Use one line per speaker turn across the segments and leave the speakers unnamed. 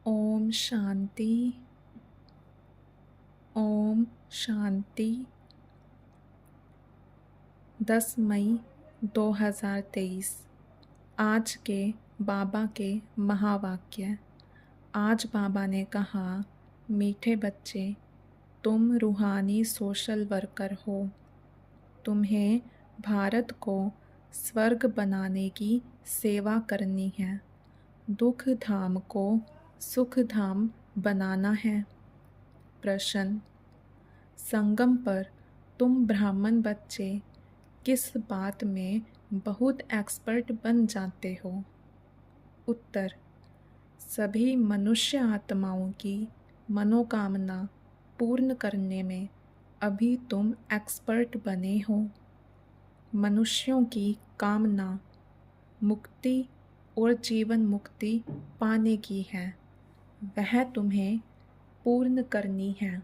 ओम शांति। ओम शांति। 10 मई 2023। आज के बाबा के महावाक्य। आज बाबा ने कहा, मीठे बच्चे, तुम रूहानी सोशल वर्कर हो। तुम्हें भारत को स्वर्ग बनाने की सेवा करनी है। दुख धाम को सुख धाम बनाना है। प्रश्न। संगम पर तुम ब्राह्मण बच्चे किस बात में बहुत एक्सपर्ट बन जाते हो? उत्तर। सभी मनुष्य आत्माओं की मनोकामना पूर्ण करने में अभी तुम एक्सपर्ट बने हो। मनुष्यों की कामना मुक्ति और जीवन मुक्ति पाने की है, वह तुम्हें पूर्ण करनी है।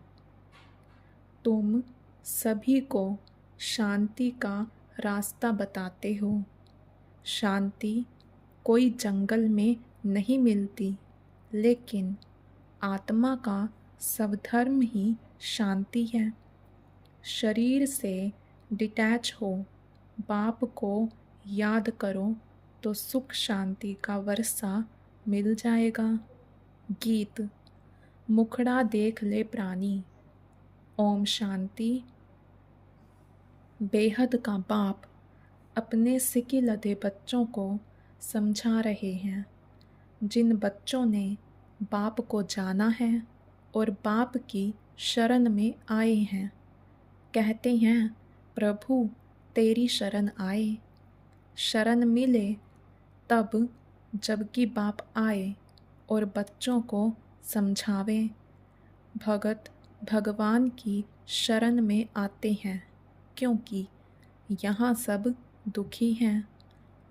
तुम सभी को शांति का रास्ता बताते हो। शांति कोई जंगल में नहीं मिलती, लेकिन आत्मा का स्वधर्म ही शांति है। शरीर से डिटैच हो, बाप को याद करो तो सुख शांति का वर्षा मिल जाएगा। गीत। मुखड़ा देख ले प्राणी। ओम शांति। बेहद का बाप अपने सिकी लदे बच्चों को समझा रहे हैं। जिन बच्चों ने बाप को जाना है और बाप की शरण में आए हैं, कहते हैं, प्रभु तेरी शरण आए। शरण मिले तब जबकि बाप आए और बच्चों को समझावे। भगत भगवान की शरण में आते हैं क्योंकि यहाँ सब दुखी हैं।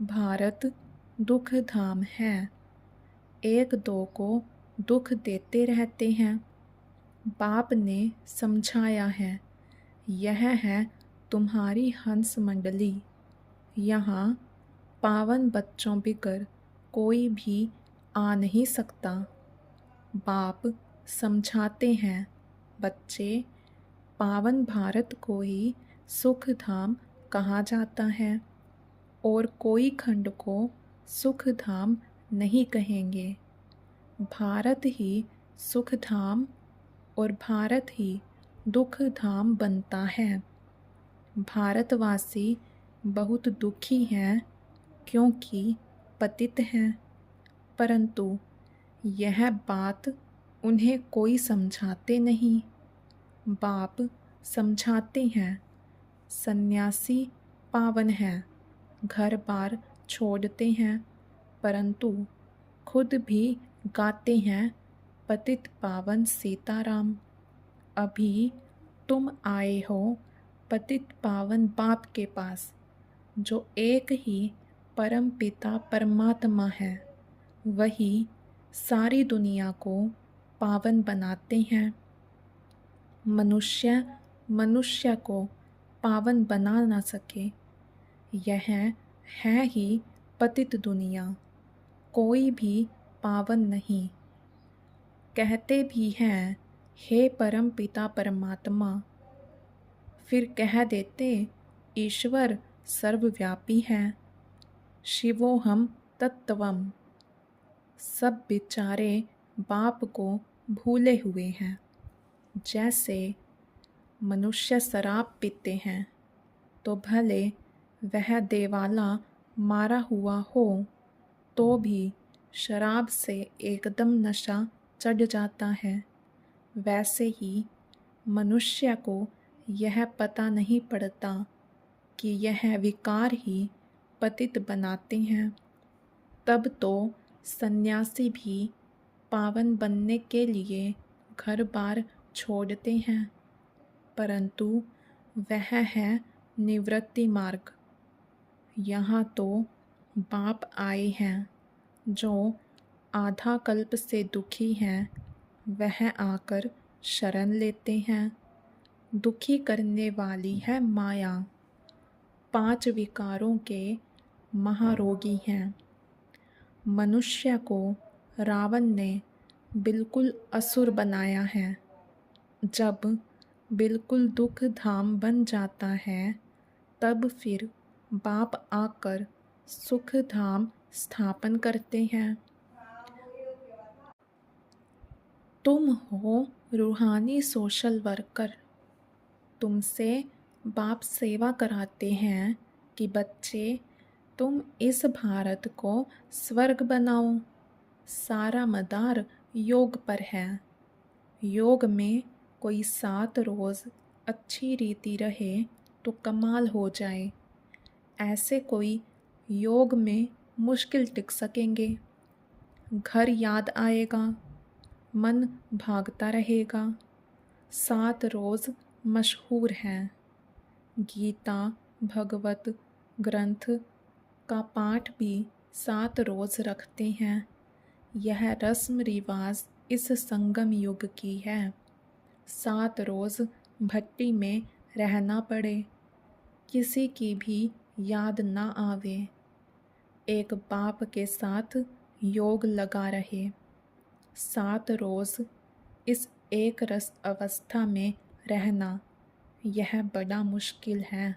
भारत दुख धाम है। एक दो को दुख देते रहते हैं। बाप ने समझाया है, यह है तुम्हारी हंस मंडली। यहाँ पावन बच्चों बिगर कोई भी आ नहीं सकता। बाप समझाते हैं, बच्चे, पावन भारत को ही सुख धाम कहा जाता है और कोई खंड को सुख धाम नहीं कहेंगे। भारत ही सुख धाम और भारत ही दुख धाम बनता है। भारतवासी बहुत दुखी हैं क्योंकि पतित हैं, परंतु यह बात उन्हें कोई समझाते नहीं। बाप समझाते हैं, सन्यासी पावन है, घर बार छोड़ते हैं, परंतु खुद भी गाते हैं, पतित पावन सीताराम। अभी तुम आए हो पतित पावन बाप के पास, जो एक ही परम पिता परमात्मा है। वही सारी दुनिया को पावन बनाते हैं। मनुष्य मनुष्य को पावन बना ना सके, यह है ही पतित दुनिया। कोई भी पावन नहीं। कहते भी हैं, हे परम पिता परमात्मा, फिर कह देते, ईश्वर सर्वव्यापी है। शिवोहम तत्त्वम। सब बेचारे बाप को भूले हुए हैं। जैसे मनुष्य शराब पीते हैं तो भले वह देवाला मारा हुआ हो तो भी शराब से एकदम नशा चढ़ जाता है। वैसे ही मनुष्य को यह पता नहीं पड़ता कि यह विकार ही पतित बनाते हैं। तब तो सन्यासी भी पावन बनने के लिए घर बार छोड़ते हैं, परंतु वह है निवृत्ति मार्ग। यहाँ तो बाप आए हैं, जो आधा कल्प से दुखी हैं, वह आकर शरण लेते हैं। दुखी करने वाली है माया। 5 विकारों के महारोगी हैं। मनुष्य को रावण ने बिल्कुल असुर बनाया है। जब बिल्कुल दुख धाम बन जाता है तब फिर बाप आकर सुख धाम स्थापन करते हैं। तुम हो रूहानी सोशल वर्कर। तुमसे बाप सेवा कराते हैं कि बच्चे तुम इस भारत को स्वर्ग बनाओ। सारा मदार योग पर है। योग में कोई 7 रोज़ अच्छी रीति रहे तो कमाल हो जाए। ऐसे कोई योग में मुश्किल टिक सकेंगे। घर याद आएगा, मन भागता रहेगा। 7 रोज़ मशहूर हैं। गीता भगवत ग्रंथ का पाठ भी 7 रोज़ रखते हैं। यह रस्म रिवाज इस संगम युग की है। 7 रोज़ भट्टी में रहना पड़े, किसी की भी याद ना आवे, एक बाप के साथ योग लगा रहे। 7 रोज़ इस एक रस अवस्था में रहना यह बड़ा मुश्किल है।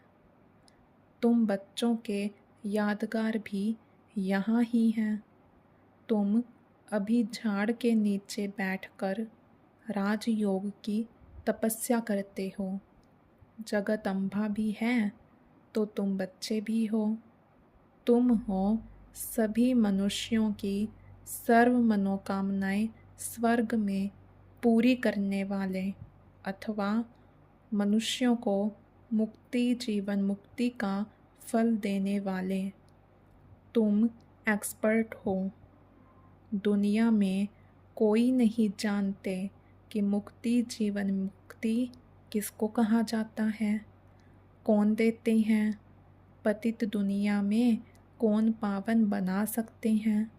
तुम बच्चों के यादगार भी यहाँ ही हैं। तुम अभी झाड़ के नीचे बैठकर राजयोग की तपस्या करते हो। जगदम्बा भी है तो तुम बच्चे भी हो। तुम हो सभी मनुष्यों की सर्व मनोकामनाएं स्वर्ग में पूरी करने वाले अथवा मनुष्यों को मुक्ति जीवन मुक्ति का फल देने वाले। तुम एक्सपर्ट हो। दुनिया में कोई नहीं जानते कि मुक्ति जीवन मुक्ति किसको कहा जाता है, कौन देते हैं, पतित दुनिया में कौन पावन बना सकते हैं।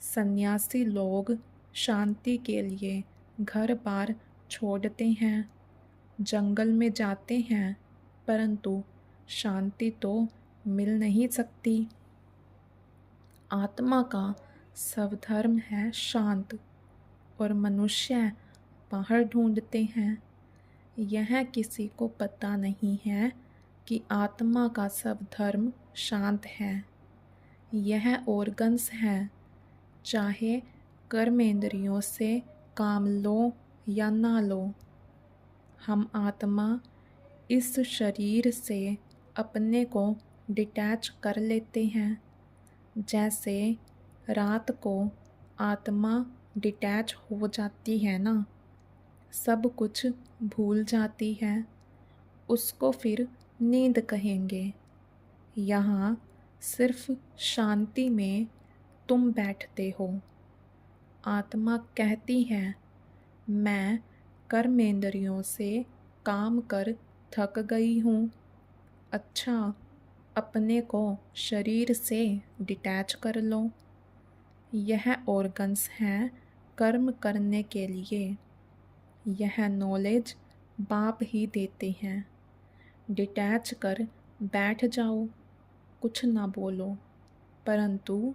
सन्यासी लोग शांति के लिए घर बार छोड़ते हैं, जंगल में जाते हैं, परंतु शांति तो मिल नहीं सकती। आत्मा का स्वधर्म है शांत और मनुष्य बाहर ढूंढते हैं। यह किसी को पता नहीं है कि आत्मा का स्वधर्म शांत है। यह ऑर्गन्स है, चाहे कर्मेंद्रियों से काम लो या ना लो। हम आत्मा इस शरीर से अपने को डिटैच कर लेते हैं। जैसे रात को आत्मा डिटैच हो जाती है ना, सब कुछ भूल जाती है, उसको फिर नींद कहेंगे। यहाँ सिर्फ शांति में तुम बैठते हो। आत्मा कहती है मैं कर्मेंद्रियों से काम कर थक गई हूँ। अच्छा, अपने को शरीर से डिटैच कर लो। यह ऑर्गन्स हैं कर्म करने के लिए। यह नॉलेज बाप ही देते हैं। डिटैच कर बैठ जाओ, कुछ ना बोलो, परंतु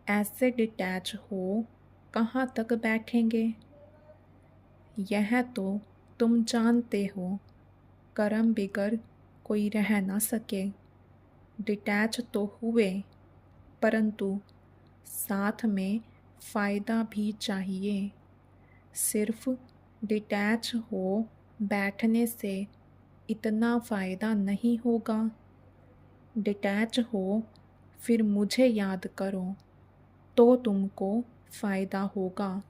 ऐसे डिटैच हो कहाँ तक बैठेंगे। यह तो तुम जानते हो, कर्म बिगर कोई रह ना सके। डिटैच तो हुए, परंतु साथ में फ़ायदा भी चाहिए। सिर्फ डिटैच हो बैठने से इतना फ़ायदा नहीं होगा। डिटैच हो फिर मुझे याद करो तो तुमको फ़ायदा होगा,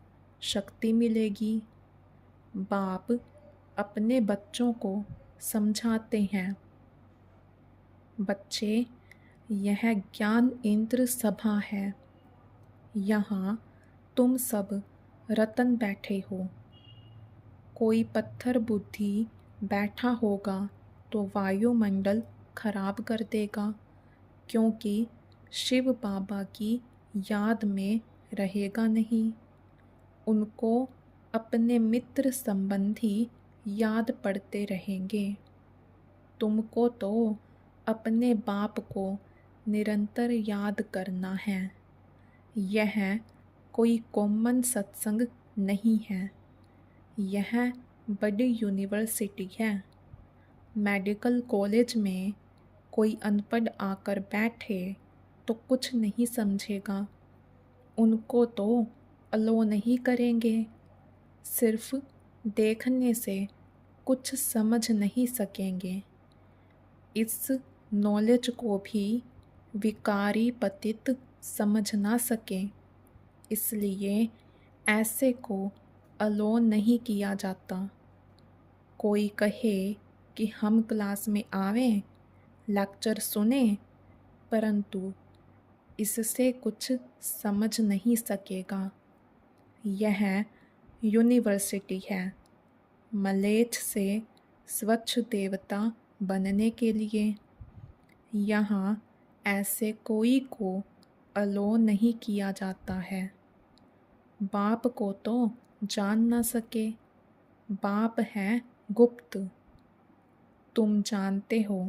शक्ति मिलेगी। बाप अपने बच्चों को समझाते हैं, बच्चे यह ज्ञान इंद्र सभा है। यहाँ तुम सब रतन बैठे हो। कोई पत्थर बुद्धि बैठा होगा तो वायुमंडल खराब कर देगा, क्योंकि शिव बाबा की याद में रहेगा नहीं। उनको अपने मित्र संबंधी याद पड़ते रहेंगे। तुमको तो अपने बाप को निरंतर याद करना है। यह कोई कॉमन सत्संग नहीं है। यह बड़ी यूनिवर्सिटी है। मेडिकल कॉलेज में कोई अनपढ़ आकर बैठे तो कुछ नहीं समझेगा, उनको तो अलो नहीं करेंगे। सिर्फ देखने से कुछ समझ नहीं सकेंगे। इस नॉलेज को भी विकारी पतित समझ ना सके, इसलिए ऐसे को अलो नहीं किया जाता। कोई कहे कि हम क्लास में आवें, लेक्चर सुने, परंतु इससे कुछ समझ नहीं सकेगा। यह यूनिवर्सिटी है मलेच्छ से स्वच्छ देवता बनने के लिए। यहाँ ऐसे कोई को अलो नहीं किया जाता है। बाप को तो जान ना सके, बाप है गुप्त। तुम जानते हो,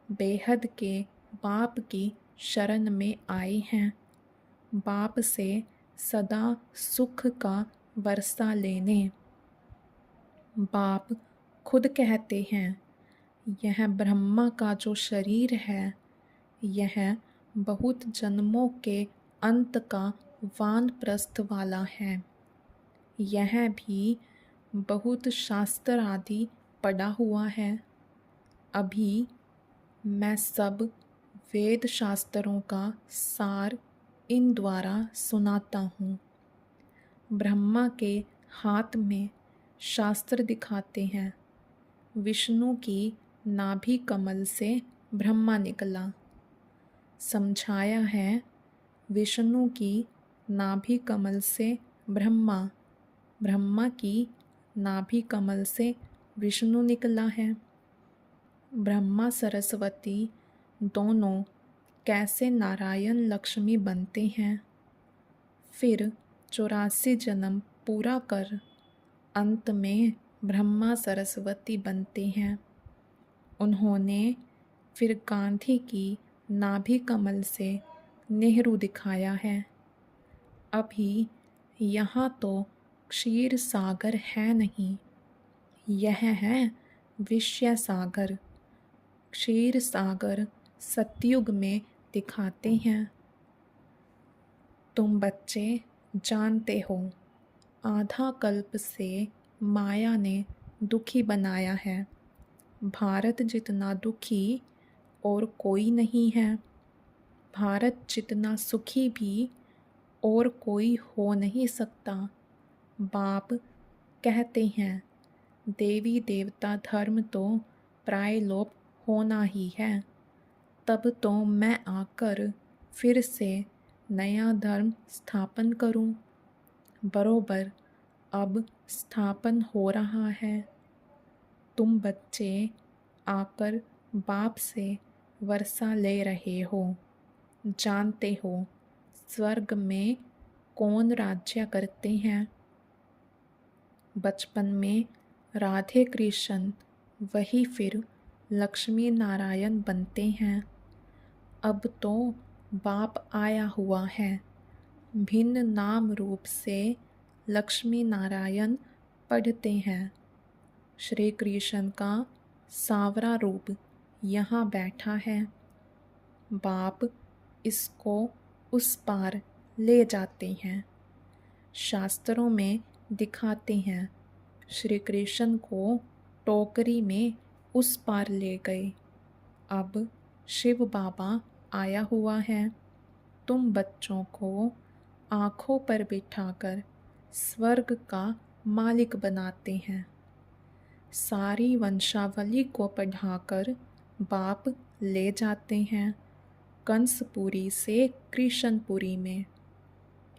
बेहद के बाप की शरण में आए हैं, बाप से सदा सुख का वर्षा लेने। बाप खुद कहते हैं, यह ब्रह्मा का जो शरीर है, यह बहुत जन्मों के अंत का वानप्रस्थ वाला है। यह भी बहुत शास्त्र आदि पढ़ा हुआ है। अभी मैं सब वेद शास्त्रों का सार इन द्वारा सुनाता हूँ। ब्रह्मा के हाथ में शास्त्र दिखाते हैं। विष्णु की नाभि कमल से ब्रह्मा निकला। समझाया है, विष्णु की नाभि कमल से ब्रह्मा, ब्रह्मा की नाभि कमल से विष्णु निकला है। ब्रह्मा सरस्वती दोनों कैसे नारायण लक्ष्मी बनते हैं, फिर 84 जन्म पूरा कर अंत में ब्रह्मा सरस्वती बनते हैं। उन्होंने फिर गांधी की नाभि कमल से नेहरू दिखाया है। अभी यहाँ तो क्षीर सागर है नहीं, यह है विषय सागर। क्षीर सागर सतयुग में दिखाते हैं। तुम बच्चे जानते हो, आधा कल्प से माया ने दुखी बनाया है। भारत जितना दुखी और कोई नहीं है। भारत जितना सुखी भी और कोई हो नहीं सकता। बाप कहते हैं, देवी देवता धर्म तो प्राय लोप होना ही है। तब तो मैं आकर फिर से नया धर्म स्थापन करूं। बरोबर अब स्थापन हो रहा है। तुम बच्चे आकर बाप से वर्षा ले रहे हो। जानते हो स्वर्ग में कौन राज्य करते हैं? बचपन में राधे कृष्ण वही फिर लक्ष्मी नारायण बनते हैं। अब तो बाप आया हुआ है, भिन्न नाम रूप से लक्ष्मी नारायण पढ़ते हैं। श्री कृष्ण का सांवरा रूप यहाँ बैठा है। बाप इसको उस पार ले जाते हैं। शास्त्रों में दिखाते हैं, श्री कृष्ण को टोकरी में उस पार ले गए। अब शिव बाबा आया हुआ है। तुम बच्चों को आँखों पर बिठाकर स्वर्ग का मालिक बनाते हैं। सारी वंशावली को पढ़ाकर बाप ले जाते हैं कंसपुरी से कृष्णपुरी में।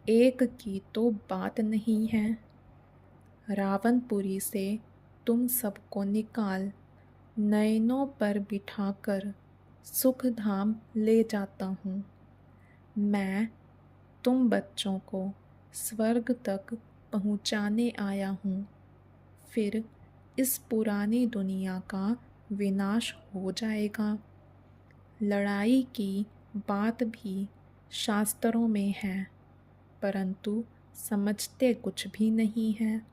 एक की तो बात नहीं है। रावणपुरी से तुम सबको निकाल नयनों पर बिठाकर सुख धाम ले जाता हूँ। मैं तुम बच्चों को स्वर्ग तक पहुँचाने आया हूँ। फिर इस पुरानी दुनिया का विनाश हो जाएगा। लड़ाई की बात भी शास्त्रों में है। परंतु समझते कुछ भी नहीं हैं।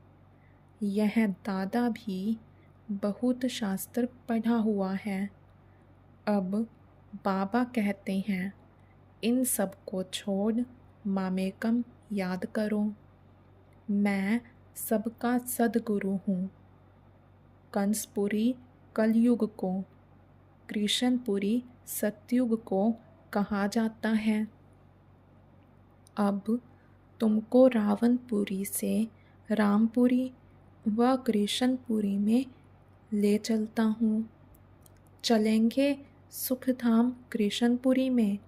यह दादा भी बहुत शास्त्र पढ़ा हुआ है। अब बाबा कहते हैं, इन सब को छोड़ मामेकम याद करो। मैं सबका सद्गुरु हूँ। कंसपुरी कलयुग को, कृष्णपुरी सतयुग को कहा जाता है। अब तुमको रावणपुरी से रामपुरी व कृष्णपुरी में ले चलता हूँ। चलेंगे सुखधाम कृष्णपुरी में।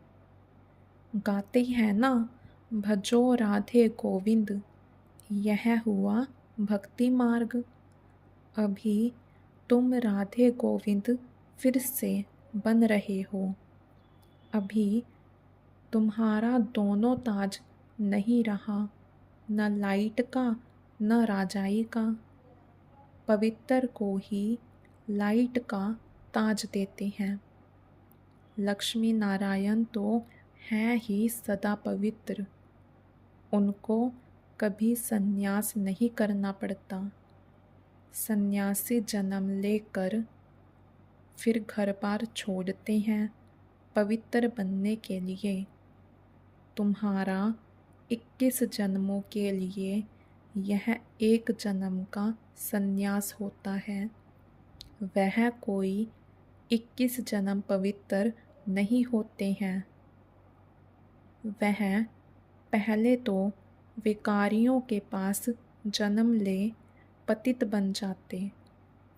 गाते हैं ना, भजो राधे गोविंद, यह हुआ भक्ति मार्ग। अभी तुम राधे गोविंद फिर से बन रहे हो। अभी तुम्हारा दोनों ताज नहीं रहा, न लाइट का न राजाई का। पवित्र को ही लाइट का ताज देते हैं। लक्ष्मी नारायण तो हैं ही सदा पवित्र। उनको कभी संन्यास नहीं करना पड़ता। सन्यासी जन्म लेकर फिर घर बार छोड़ते हैं पवित्र बनने के लिए। तुम्हारा 21 जन्मों के लिए यह एक जन्म का संन्यास होता है। वह कोई 21 जन्म पवित्र नहीं होते हैं। वह पहले तो विकारियों के पास जन्म ले पतित बन जाते,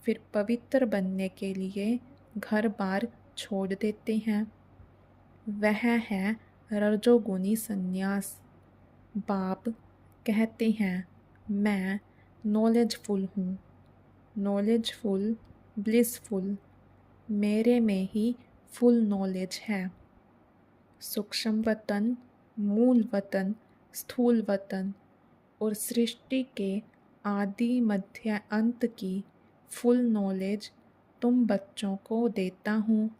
फिर पवित्र बनने के लिए घर बार छोड़ देते हैं। वह है रजोगुनी संन्यास। बाप कहते हैं, मैं नॉलेजफुल हूँ, नॉलेजफुल, ब्लिसफुल। मेरे में ही फुल नॉलेज है। सूक्ष्म वतन, मूल वतन, स्थूल वतन और सृष्टि के आदि मध्य अंत की फुल नॉलेज तुम बच्चों को देता हूँ,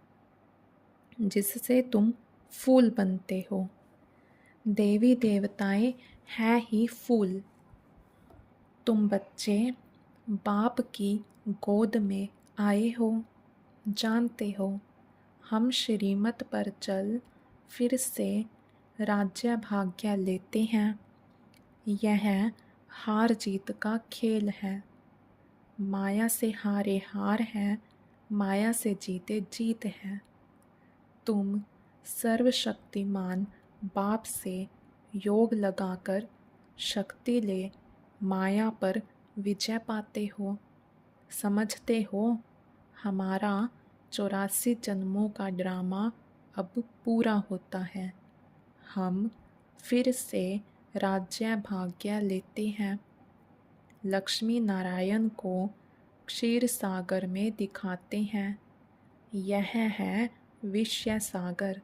जिससे तुम फूल बनते हो। देवी देवताएं हैं ही फूल। तुम बच्चे बाप की गोद में आए हो। जानते हो, हम श्रीमत पर चल फिर से राज्य भाग्य लेते हैं। यह हार जीत का खेल है। माया से हारे हार है, माया से जीते जीत है। तुम सर्वशक्तिमान बाप से योग लगाकर शक्ति ले माया पर विजय पाते हो। समझते हो, हमारा 84 जन्मों का ड्रामा अब पूरा होता है। हम फिर से राज्य भाग्य लेते हैं। लक्ष्मी नारायण को क्षीर सागर में दिखाते हैं। यह है विषय सागर।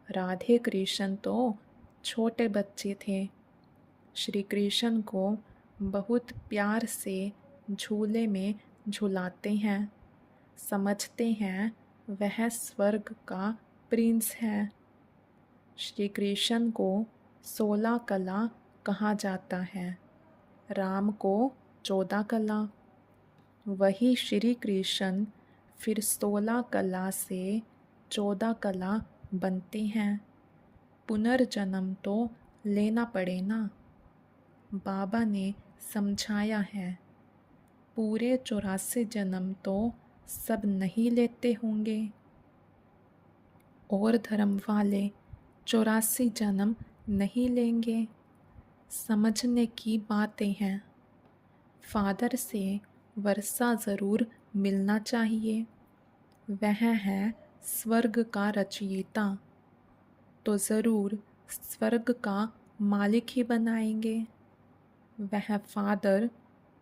राधे कृष्ण तो छोटे बच्चे थे। श्री कृष्ण को बहुत प्यार से झूले में झुलाते हैं। समझते हैं वह स्वर्ग का प्रिंस है। श्री कृष्ण को 16 कला कहा जाता है, राम को 14 कला। वही श्री कृष्ण फिर 16 कला से 14 कला बनते हैं। पुनर्जन्म तो लेना पड़े ना। बाबा ने समझाया है, पूरे 84 जन्म तो सब नहीं लेते होंगे। और धर्म वाले 84 जन्म नहीं लेंगे। समझने की बातें हैं। फादर से वर्षा ज़रूर मिलना चाहिए। वह है स्वर्ग का रचयिता, तो ज़रूर स्वर्ग का मालिक ही बनाएंगे। वह फादर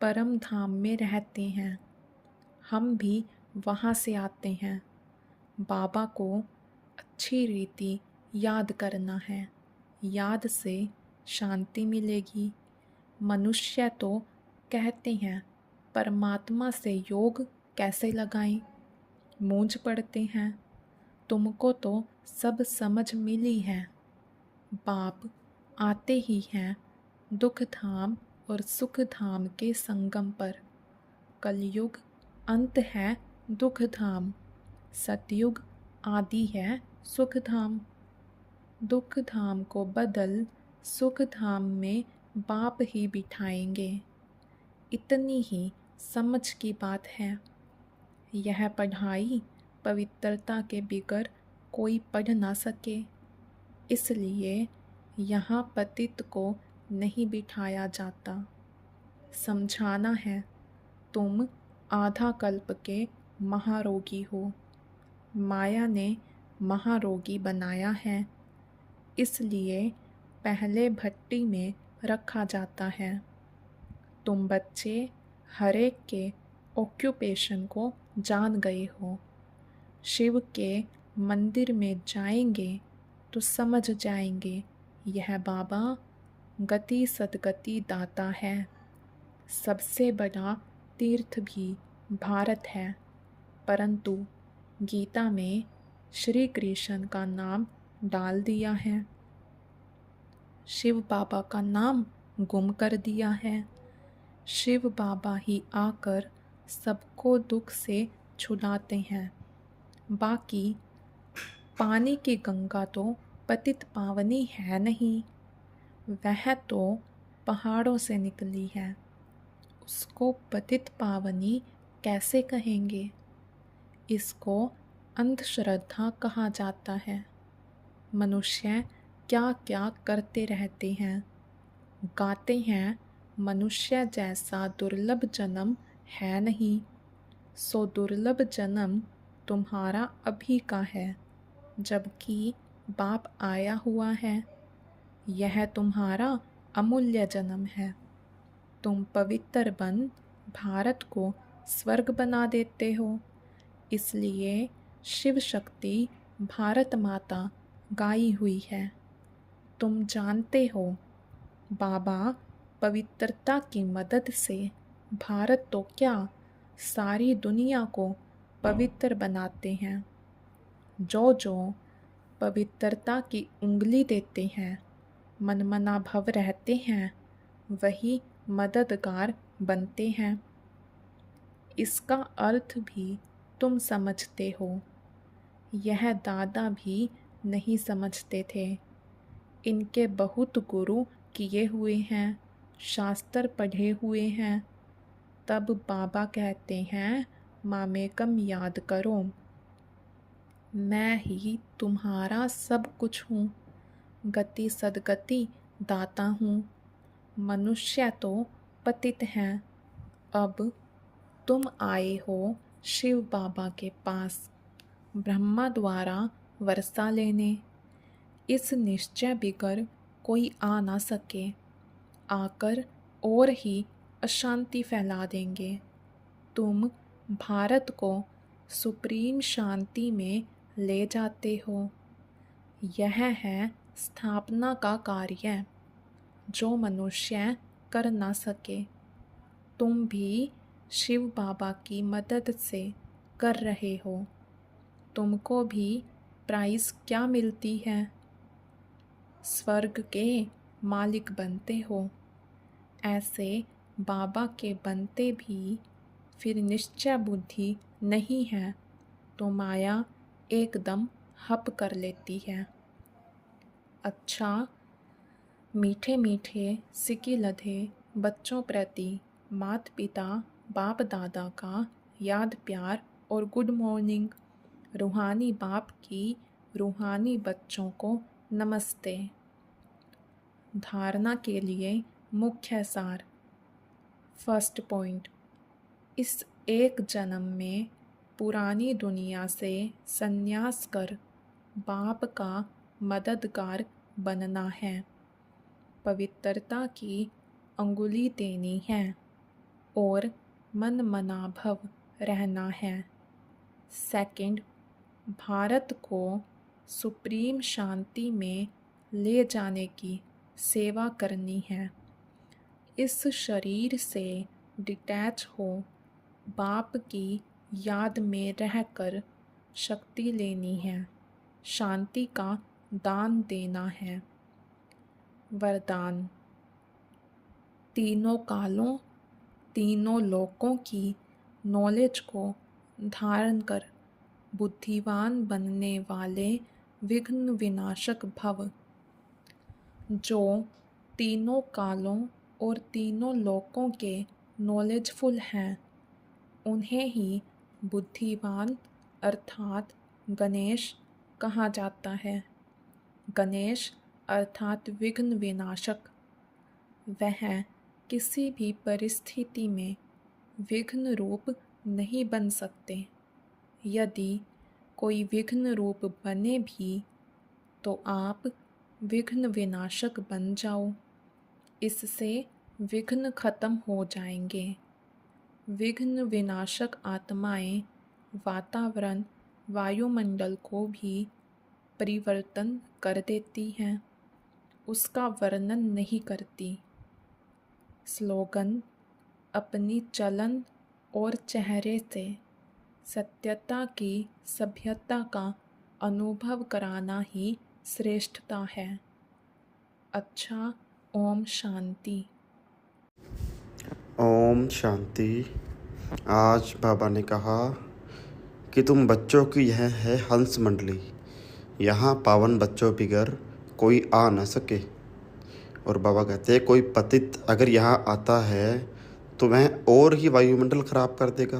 परम धाम में रहते हैं। हम भी वहाँ से आते हैं। बाबा को अच्छी रीति याद करना है। याद से शांति मिलेगी। मनुष्य तो कहते हैं परमात्मा से योग कैसे लगाएं, मूंझ पड़ते हैं। तुमको तो सब समझ मिली है। बाप आते ही हैं दुख धाम और सुख धाम के संगम पर। कलयुग अंत है दुख धाम, सतयुग आदि है सुख धाम। दुख धाम को बदल सुख धाम में बाप ही बिठाएंगे। इतनी ही समझ की बात है। यह पढ़ाई पवित्रता के बिगर कोई पढ़ ना सके, इसलिए यहाँ पतित को नहीं बिठाया जाता। समझाना है, तुम आधा कल्प के महारोगी हो। माया ने महारोगी बनाया है, इसलिए पहले भट्टी में रखा जाता है। तुम बच्चे हर एक के ऑक्यूपेशन को जान गए हो। शिव के मंदिर में जाएंगे तो समझ जाएंगे यह बाबा गति सदगति दाता है। सबसे बड़ा तीर्थ भी भारत है, परंतु गीता में श्री कृष्ण का नाम डाल दिया है, शिव बाबा का नाम गुम कर दिया है। शिव बाबा ही आकर सबको दुख से छुड़ाते हैं। बाकी पानी की गंगा तो पतित पावनी है नहीं, वह तो पहाड़ों से निकली है, उसको पतित पावनी कैसे कहेंगे? इसको अंधश्रद्धा कहा जाता है। मनुष्य क्या क्या करते रहते हैं, गाते हैं मनुष्य जैसा दुर्लभ जन्म है नहीं, सो दुर्लभ जन्म तुम्हारा अभी का है, जबकि बाप आया हुआ है। यह तुम्हारा अमूल्य जन्म है। तुम पवित्र बन भारत को स्वर्ग बना देते हो, इसलिए शिव शक्ति भारत माता गाई हुई है। तुम जानते हो बाबा पवित्रता की मदद से भारत तो क्या सारी दुनिया को पवित्र बनाते हैं। जो जो पवित्रता की उंगली देते हैं, मनमना भव रहते हैं, वही मददगार बनते हैं। इसका अर्थ भी तुम समझते हो। यह दादा भी नहीं समझते थे। इनके बहुत गुरु किए हुए हैं, शास्त्र पढ़े हुए हैं, तब बाबा कहते हैं मामेकम याद करो, मैं ही तुम्हारा सब कुछ हूँ, गति सदगति दाता हूँ। मनुष्य तो पतित हैं, अब तुम आए हो शिव बाबा के पास ब्रह्मा द्वारा वर्षा लेने। इस निश्चय बिगर कोई आ ना सके, आकर और ही अशांति फैला देंगे। तुम भारत को सुप्रीम शांति में ले जाते हो। यह है स्थापना का कार्य, जो मनुष्य कर ना सके। तुम भी शिव बाबा की मदद से कर रहे हो। तुमको भी प्राइज़ क्या मिलती है? स्वर्ग के मालिक बनते हो। ऐसे बाबा के बनते भी फिर निश्चय बुद्धि नहीं है तो माया एकदम हप कर लेती है। अच्छा, मीठे मीठे सिकी लधे बच्चों प्रति माता पिता बाप दादा का याद प्यार और गुड मॉर्निंग। रूहानी बाप की रूहानी बच्चों को नमस्ते। धारणा के लिए मुख्य सार। फर्स्ट पॉइंट, इस एक जन्म में पुरानी दुनिया से संन्यास कर बाप का मददगार बनना है, पवित्रता की अंगुली देनी है और मन मना भव रहना है। सेकंड, भारत को सुप्रीम शांति में ले जाने की सेवा करनी है। इस शरीर से डिटैच हो बाप की याद में रहकर शक्ति लेनी है, शांति का दान देना है। वरदान। तीनों कालों, तीनों लोकों की नॉलेज को धारण कर बुद्धिवान बनने वाले विघ्न विनाशक भव। जो तीनों कालों और तीनों लोकों के नॉलेजफुल हैं, उन्हें ही बुद्धिवान अर्थात गणेश कहा जाता है। गणेश अर्थात विघ्न विनाशक। वह किसी भी परिस्थिति में विघ्न रूप नहीं बन सकते। यदि कोई विघ्न रूप बने भी तो आप विघ्न विनाशक बन जाओ, इससे विघ्न खत्म हो जाएंगे। विघ्न विनाशक आत्माएं वातावरण, वायुमंडल को भी परिवर्तन कर देती हैं, उसका वर्णन नहीं करती। स्लोगन: अपनी चलन और चेहरे से सत्यता की सभ्यता का अनुभव कराना ही श्रेष्ठता है। अच्छा, ओम शांति।
ओम शांति। आज बाबा ने कहा कि तुम बच्चों की यह है हंस मंडली, यहाँ पावन बच्चों बिगर कोई आ न सके। और बाबा कहते हैं कोई पतित अगर यहाँ आता है तो वह और ही वायुमंडल खराब कर देगा।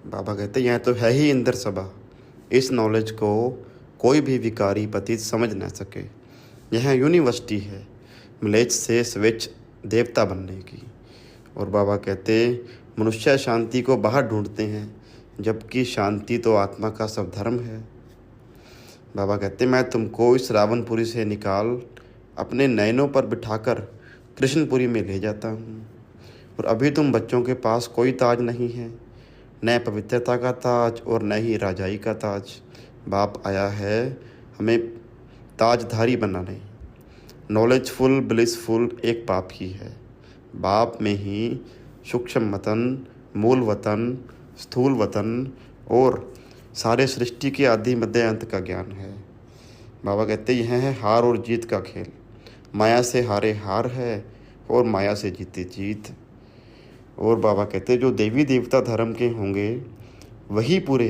बाबा कहते हैं यह तो है ही इंद्र सभा, इस नॉलेज को कोई भी विकारी पतित समझ न सके। यह यूनिवर्सिटी है मलेच्छ से स्वेच्छ देवता बनने की। और बाबा कहते मनुष्य शांति को बाहर ढूंढते हैं, जबकि शांति तो आत्मा का सब धर्म है। बाबा कहते मैं तुमको इस रावणपुरी से निकाल अपने नयनों पर बिठाकर कृष्णपुरी में ले जाता हूँ। और अभी तुम बच्चों के पास कोई ताज नहीं है, न पवित्रता का ताज और न ही राजाई का ताज। बाप आया है हमें ताजधारी बनाने। नॉलेजफुल ब्लिसफुल एक बाप ही है। बाप में ही सूक्ष्म वतन, मूल वतन, स्थूल वतन और सारे सृष्टि के आदि मध्य अंत का ज्ञान है। बाबा कहते यह है हार और जीत का खेल। माया से हारे हार है और माया से जीते जीत। और बाबा कहते जो देवी देवता धर्म के होंगे वही पूरे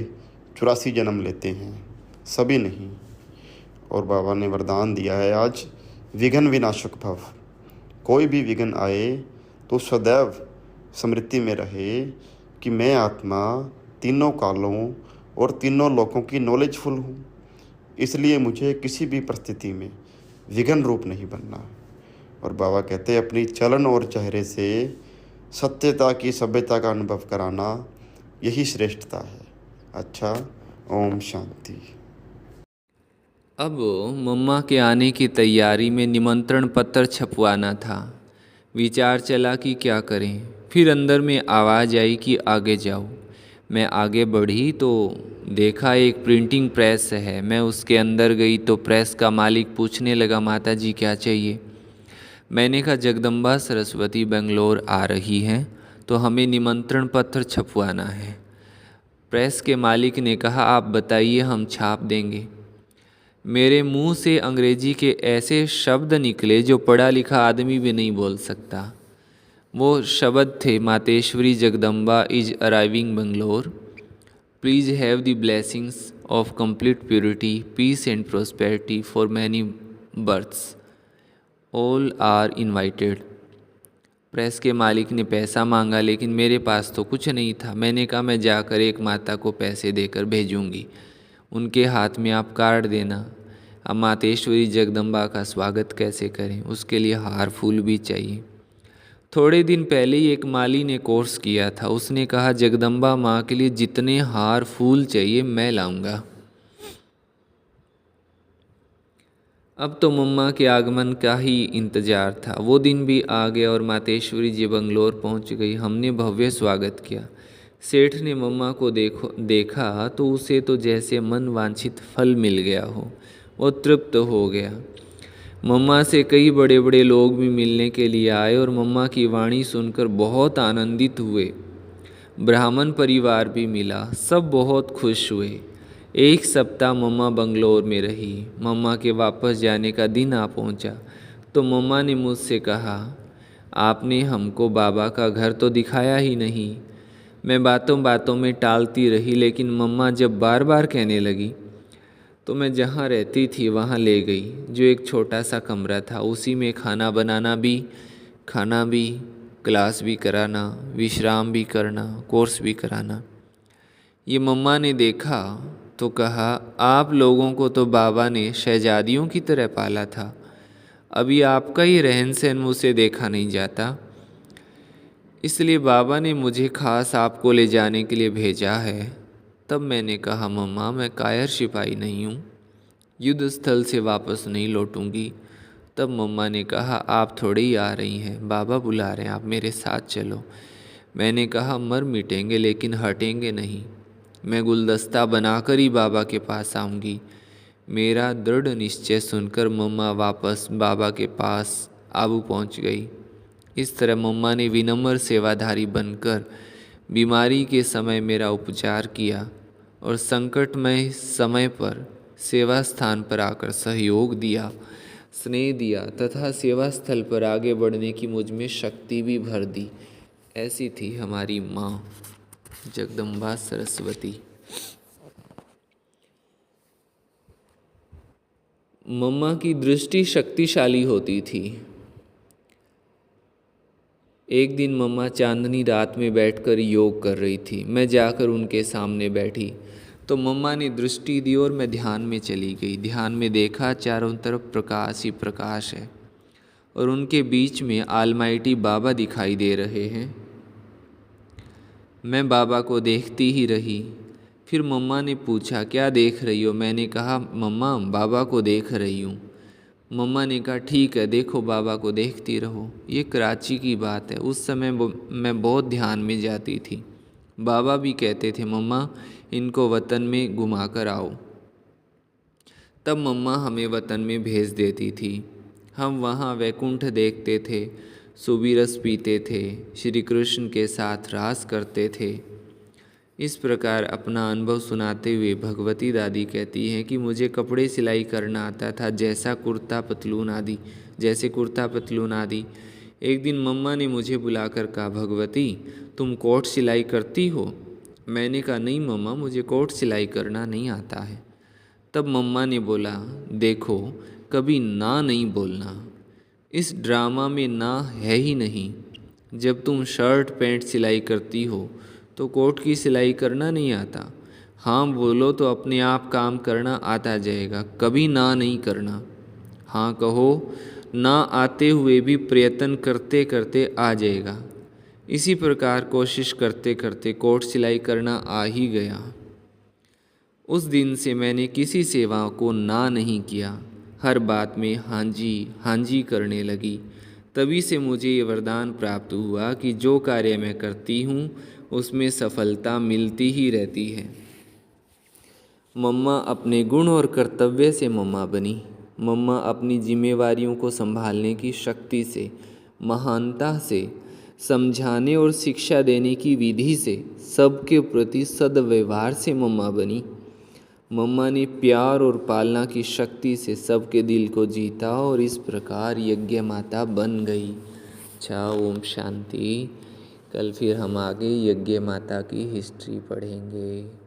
84 जन्म लेते हैं, सभी नहीं। और बाबा ने वरदान दिया है आज विघ्न विनाशक भव। कोई भी विघ्न आए तो सदैव स्मृति में रहे कि मैं आत्मा तीनों कालों और तीनों लोकों की नॉलेजफुल हूँ, इसलिए मुझे किसी भी परिस्थिति में विघ्न रूप नहीं बनना। और बाबा कहते अपनी चलन और चेहरे से सत्यता की सभ्यता का अनुभव कराना यही श्रेष्ठता है। अच्छा, ओम शांति।
अब मम्मा के आने की तैयारी में निमंत्रण पत्र छपवाना था। विचार चला कि क्या करें। फिर अंदर में आवाज़ आई कि आगे जाओ। मैं आगे बढ़ी तो देखा एक प्रिंटिंग प्रेस है। मैं उसके अंदर गई तो प्रेस का मालिक पूछने लगा, माता जी क्या चाहिए? मैंने कहा जगदम्बा सरस्वती बेंगलोर आ रही हैं तो हमें निमंत्रण पत्र छपवाना है। प्रेस के मालिक ने कहा आप बताइए, हम छाप देंगे। मेरे मुंह से अंग्रेजी के ऐसे शब्द निकले जो पढ़ा लिखा आदमी भी नहीं बोल सकता। वो शब्द थे, Mateshwari Jagdamba is arriving Bangalore, please have the blessings of complete purity, peace and prosperity for many births, all are invited. Press के मालिक ने पैसा मांगा, लेकिन मेरे पास तो कुछ नहीं था। मैंने कहा मैं जाकर एक माता को पैसे देकर भेजूंगी, उनके हाथ में आप कार्ड देना। अब मातेश्वरी जगदम्बा का स्वागत कैसे करें, उसके लिए हार फूल भी चाहिए। थोड़े दिन पहले ही एक माली ने कोर्स किया था। उसने कहा जगदम्बा माँ के लिए जितने हार फूल चाहिए मैं लाऊंगा। अब तो मम्मा के आगमन का ही इंतज़ार था। वो दिन भी आ गया और मातेश्वरी जी बंगलोर पहुंच गई। हमने भव्य स्वागत किया। सेठ ने मम्मा को देखा तो उसे तो जैसे मन वांछित फल मिल गया हो। वो तृप्त हो गया। मम्मा से कई बड़े बड़े लोग भी मिलने के लिए आए और मम्मा की वाणी सुनकर बहुत आनंदित हुए। ब्राह्मण परिवार भी मिला, सब बहुत खुश हुए। एक सप्ताह मम्मा बंगलोर में रही। मम्मा के वापस जाने का दिन आ पहुंचा तो मम्मा ने मुझसे कहा, आपने हमको बाबा का घर तो दिखाया ही नहीं। मैं बातों बातों में टालती रही, लेकिन मम्मा जब बार बार कहने लगी तो मैं जहाँ रहती थी वहाँ ले गई, जो एक छोटा सा कमरा था। उसी में खाना बनाना भी, खाना भी, क्लास भी कराना, विश्राम भी करना, कोर्स भी कराना। ये मम्मा ने देखा तो कहा, आप लोगों को तो बाबा ने शहजादियों की तरह पाला था, अभी आपका ही रहन सहन मुझसे देखा नहीं जाता, इसलिए बाबा ने मुझे खास आपको ले जाने के लिए भेजा है। तब मैंने कहा, मम्मा मैं कायर सिपाही नहीं हूँ, युद्ध स्थल से वापस नहीं लौटूंगी। तब मम्मा ने कहा, आप थोड़ी ही आ रही हैं, बाबा बुला रहे हैं, आप मेरे साथ चलो। मैंने कहा, मर मिटेंगे लेकिन हटेंगे नहीं, मैं गुलदस्ता बनाकर ही बाबा के पास आऊँगी। मेरा दृढ़ निश्चय सुनकर मम्मा वापस बाबा के पास आबू पहुँच गई। इस तरह मम्मा ने विनम्र सेवाधारी बनकर बीमारी के समय मेरा उपचार किया और संकटमय समय पर सेवा स्थान पर आकर सहयोग दिया, स्नेह दिया तथा सेवा स्थल पर आगे बढ़ने की मुझ में शक्ति भी भर दी। ऐसी थी हमारी माँ जगदम्बा सरस्वती। मम्मा की दृष्टि शक्तिशाली होती थी। एक दिन मम्मा चांदनी रात में बैठकर योग कर रही थी। मैं जाकर उनके सामने बैठी तो मम्मा ने दृष्टि दी और मैं ध्यान में चली गई। ध्यान में देखा, चारों तरफ प्रकाश ही प्रकाश है और उनके बीच में ऑलमाइटी बाबा दिखाई दे रहे हैं। मैं बाबा को देखती ही रही। फिर मम्मा ने पूछा, क्या देख रही हो? मैंने कहा, मम्मा बाबा को देख रही हूँ। मम्मा ने कहा, ठीक है, देखो बाबा को देखती रहो। ये कराची की बात है। उस समय मैं बहुत ध्यान में जाती थी। बाबा भी कहते थे, मम्मा इनको वतन में घुमा कर आओ। तब मम्मा हमें वतन में भेज देती थी। हम वहाँ वैकुंठ देखते थे, सुबीरस पीते थे, श्री कृष्ण के साथ रास करते थे। इस प्रकार अपना अनुभव सुनाते हुए भगवती दादी कहती हैं कि मुझे कपड़े सिलाई करना आता था, जैसे कुर्ता पतलून आदि। एक दिन मम्मा ने मुझे बुलाकर कहा, भगवती तुम कोट सिलाई करती हो? मैंने कहा, नहीं मम्मा, मुझे कोट सिलाई करना नहीं आता है। तब मम्मा ने बोला, देखो कभी ना नहीं बोलना, इस ड्रामा में ना है ही नहीं। जब तुम शर्ट पैंट सिलाई करती हो तो कोट की सिलाई करना नहीं आता। हाँ बोलो तो अपने आप काम करना आता जाएगा, कभी ना नहीं करना। हाँ कहो, ना आते हुए भी प्रयत्न करते करते आ जाएगा। इसी प्रकार कोशिश करते करते कोट सिलाई करना आ ही गया। उस दिन से मैंने किसी सेवा को ना नहीं किया, हर बात में हाँ जी करने लगी। तभी से मुझे ये वरदान प्राप्त हुआ कि जो कार्य मैं करती हूँ उसमें सफलता मिलती ही रहती है। मम्मा अपने गुण और कर्तव्य से मम्मा बनी। मम्मा अपनी जिम्मेवारियों को संभालने की शक्ति से, महानता से, समझाने और शिक्षा देने की विधि से, सबके प्रति सद्व्यवहार से मम्मा बनी। मम्मा ने प्यार और पालना की शक्ति से सबके दिल को जीता और इस प्रकार यज्ञ माता बन गई। अच्छा, ओम शांति। कल फिर हम आगे यज्ञ माता की हिस्ट्री पढ़ेंगे।